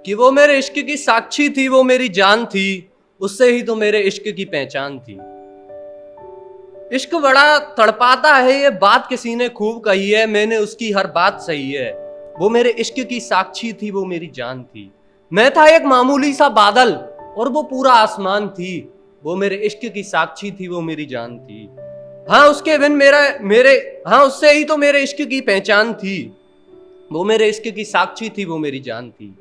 कि वो मेरे इश्क की साक्षी थी, वो मेरी जान थी, उससे ही तो मेरे इश्क की पहचान थी। इश्क बड़ा तड़पाता है, ये बात किसी ने खूब कही है, मैंने उसकी हर बात सही है। वो मेरे इश्क की साक्षी थी, वो मेरी जान थी। मैं था एक मामूली सा बादल और वो पूरा आसमान थी। वो मेरे इश्क की साक्षी थी, वो मेरी जान थी। हाँ उसके बिन हाँ उससे ही तो मेरे इश्क की पहचान थी। वो मेरे इश्क की साक्षी थी, वो मेरी जान थी।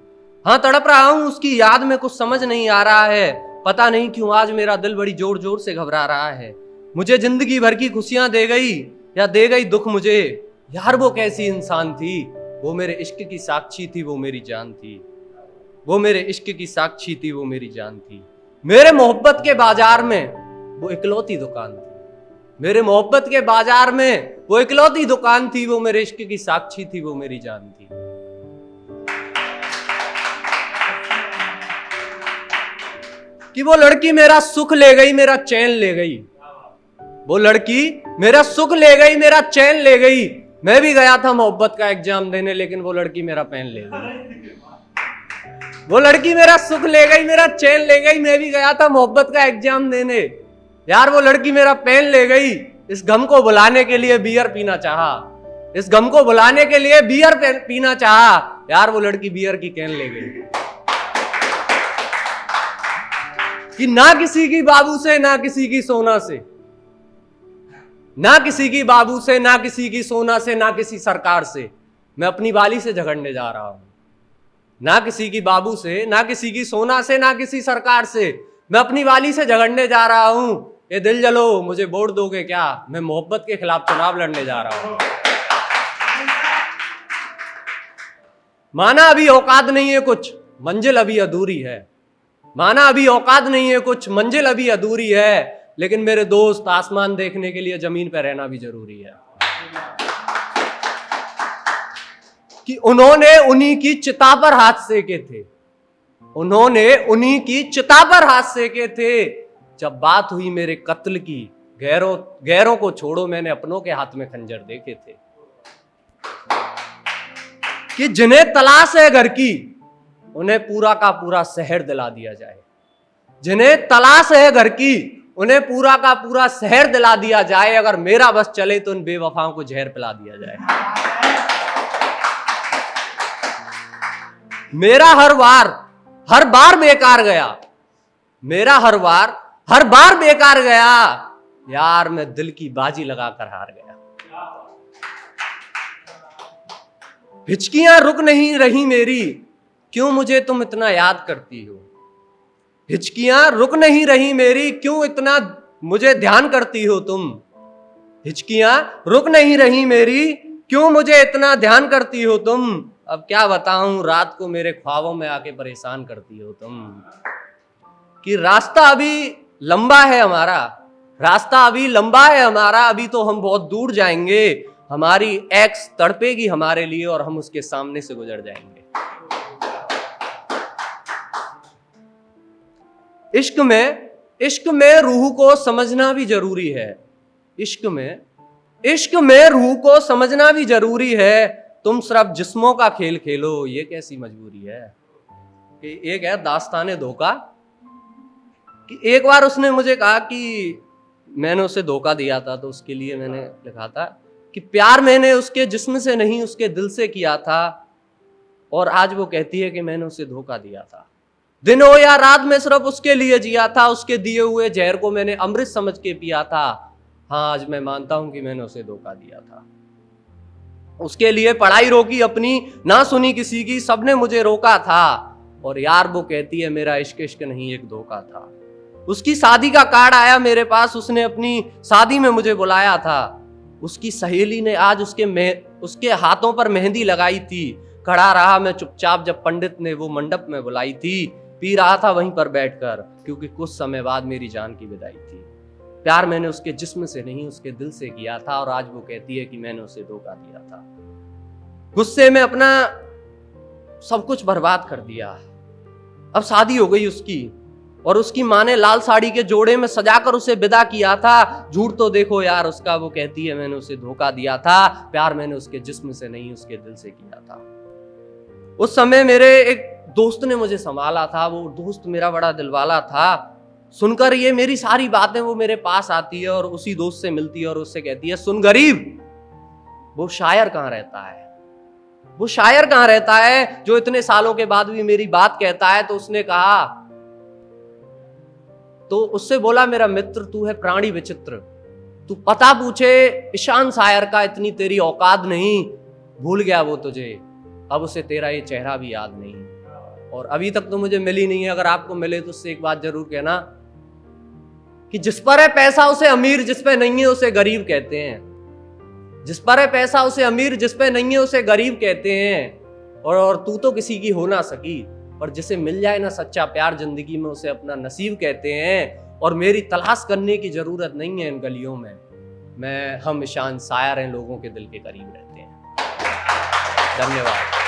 हाँ तड़प रहा हूं उसकी याद में, कुछ समझ नहीं आ रहा है। पता नहीं क्यों आज मेरा दिल बड़ी जोर जोर से घबरा रहा है। मुझे जिंदगी भर की खुशियां दे गई या दे गई दुख मुझे। यार वो कैसी इंसान थी, वो मेरे इश्क की साक्षी थी, वो मेरी जान थी। वो मेरे इश्क की साक्षी थी, वो मेरी जान थी। मेरे मोहब्बत के बाजार में वो इकलौती दुकान थी। मेरे मोहब्बत के बाजार में वो इकलौती दुकान थी। वो मेरे इश्क की साक्षी थी, वो मेरी जान थी। कि वो लड़की मेरा सुख ले गई, मेरा चैन ले गई। वो लड़की मेरा सुख ले गई, मेरा चैन ले गई। मैं भी गया था मोहब्बत का एग्जाम देने, लेकिन वो लड़की मेरा पेन ले गई। वो लड़की मेरा सुख ले गई, मेरा चैन ले गई। मैं भी गया था मोहब्बत का एग्जाम देने, यार वो लड़की मेरा पेन ले गई। इस गम को बुलाने के लिए बियर पीना चाहा, इस गम को बुलाने के लिए बियर पीना चाहा। यार वो लड़की बियर की कैन ले गई। कि ना किसी की बाबू से, ना किसी की सोना से, ना किसी की बाबू से, ना किसी की सोना से, ना किसी सरकार से मैं अपनी बाली से झगड़ने जा रहा हूं। ना किसी की बाबू से, ना किसी की सोना से, ना किसी सरकार से मैं अपनी वाली से झगड़ने जा रहा हूं। ये दिल जलो मुझे वोट दोगे क्या, मैं मोहब्बत के खिलाफ चुनाव लड़ने जा रहा हूं। माना अभी औकात नहीं है कुछ, मंजिल अभी अधूरी है। माना अभी औकात नहीं है कुछ, मंजिल अभी अधूरी है। लेकिन मेरे दोस्त, आसमान देखने के लिए जमीन पर रहना भी जरूरी है। कि उन्होंने उन्हीं की चिता पर हाथ सेके थे, उन्होंने उन्हीं की चिता पर हाथ सेके थे। जब बात हुई मेरे कत्ल की, गैरों को छोड़ो, मैंने अपनों के हाथ में खंजर देखे थे। कि जिन्हें तलाश है घर की, उन्हें पूरा का पूरा शहर दिला दिया जाए। जिन्हें तलाश है घर की, उन्हें पूरा का पूरा शहर दिला दिया जाए। अगर मेरा बस चले तो उन बेवफाओं को जहर पिला दिया जाए। मेरा हर बार बेकार गया, मेरा हर बार बेकार गया। यार मैं दिल की बाजी लगाकर हार गया। हिचकियां रुक नहीं रही मेरी, क्यों मुझे तुम इतना याद करती हो। हिचकियां रुक नहीं रही मेरी, क्यों इतना मुझे ध्यान करती हो तुम। हिचकियां रुक नहीं रही मेरी, क्यों मुझे इतना ध्यान करती हो तुम। अब क्या बताऊं, रात को मेरे ख्वाबों में आके परेशान करती हो तुम। कि रास्ता अभी लंबा है हमारा, रास्ता अभी लंबा है हमारा, अभी तो हम बहुत दूर जाएंगे। हमारी एक्स तड़पेगी हमारे लिए और हम उसके सामने से गुजर जाएंगे। इश्क में रूह को समझना भी जरूरी है। इश्क में रूह को समझना भी जरूरी है। तुम सिर्फ जिस्मों का खेल खेलो, ये कैसी मजबूरी है। कि एक है दास्ताने धोखा, कि एक बार उसने मुझे कहा कि मैंने उसे धोखा दिया था, तो उसके लिए मैंने लिखा था कि प्यार मैंने उसके जिस्म से नहीं उसके दिल से किया था, और आज वो कहती है कि मैंने उसे धोखा दिया था। दिन हो या रात में सिर्फ उसके लिए जिया था, उसके दिए हुए जहर को मैंने अमृत समझ के पिया था। हाँ आज मैं मानता हूं कि मैंने उसे धोखा दिया था। उसके लिए पढ़ाई रोकी अपनी, ना सुनी किसी की, सबने मुझे रोका था। और यार वो कहती है मेरा इश्क इश्क नहीं एक धोखा था। उसकी शादी का कार्ड आया मेरे पास, उसने अपनी शादी में मुझे बुलाया था। उसकी सहेली ने आज उसके हाथों पर मेहंदी लगाई थी। खड़ा रहा मैं चुपचाप जब पंडित ने वो मंडप में बुलाई थी। पी रहा था वहीं पर बैठकर, क्योंकि कुछ समय बाद मेरी जान की विदाई थी। प्यार मैंने उसके जिस्म से नहीं उसके दिल से किया था, और आज वो कहती है कि मैंने उसे धोखा दिया था। गुस्से में अपना सब कुछ बर्बाद कर दिया। अब शादी हो गई उसकी, और उसकी माँ ने लाल साड़ी के जोड़े में सजाकर उसे विदा किया था। झूठ तो देखो यार उसका, वो कहती है मैंने उसे धोखा दिया था। प्यार मैंने उसके जिस्म से नहीं उसके दिल से किया था। उस समय मेरे एक दोस्त ने मुझे संभाला था, वो दोस्त मेरा बड़ा दिलवाला था। सुनकर ये मेरी सारी बातें वो मेरे पास आती है और उसी दोस्त से मिलती है और उससे कहती है, सुन गरीब, वो शायर कहाँ रहता है, वो शायर कहाँ रहता है जो इतने सालों के बाद भी मेरी बात कहता है। तो उसने कहा, तो उससे बोला, मेरा मित्र तू है प्राणी विचित्र, तू पता पूछे ईशान शायर का, इतनी तेरी औकात नहीं, भूल गया वो तुझे, अब उसे तेरा ये चेहरा भी याद नहीं। और अभी तक तो मुझे मिली नहीं है, अगर आपको मिले तो उससे एक बात जरूर कहना कि जिस पर है पैसा उसे अमीर, जिस पे नहीं है उसे गरीब कहते हैं। जिस पर है पैसा उसे अमीर, जिस पे नहीं है उसे गरीब कहते हैं। और तू तो किसी की हो ना सकी, पर जिसे मिल जाए ना सच्चा प्यार जिंदगी में, उसे अपना नसीब कहते हैं। और मेरी तलाश करने की जरूरत नहीं है इन गलियों में, हम ईशान शायर हैं, लोगों के दिल के करीब रहते हैं। धन्यवाद।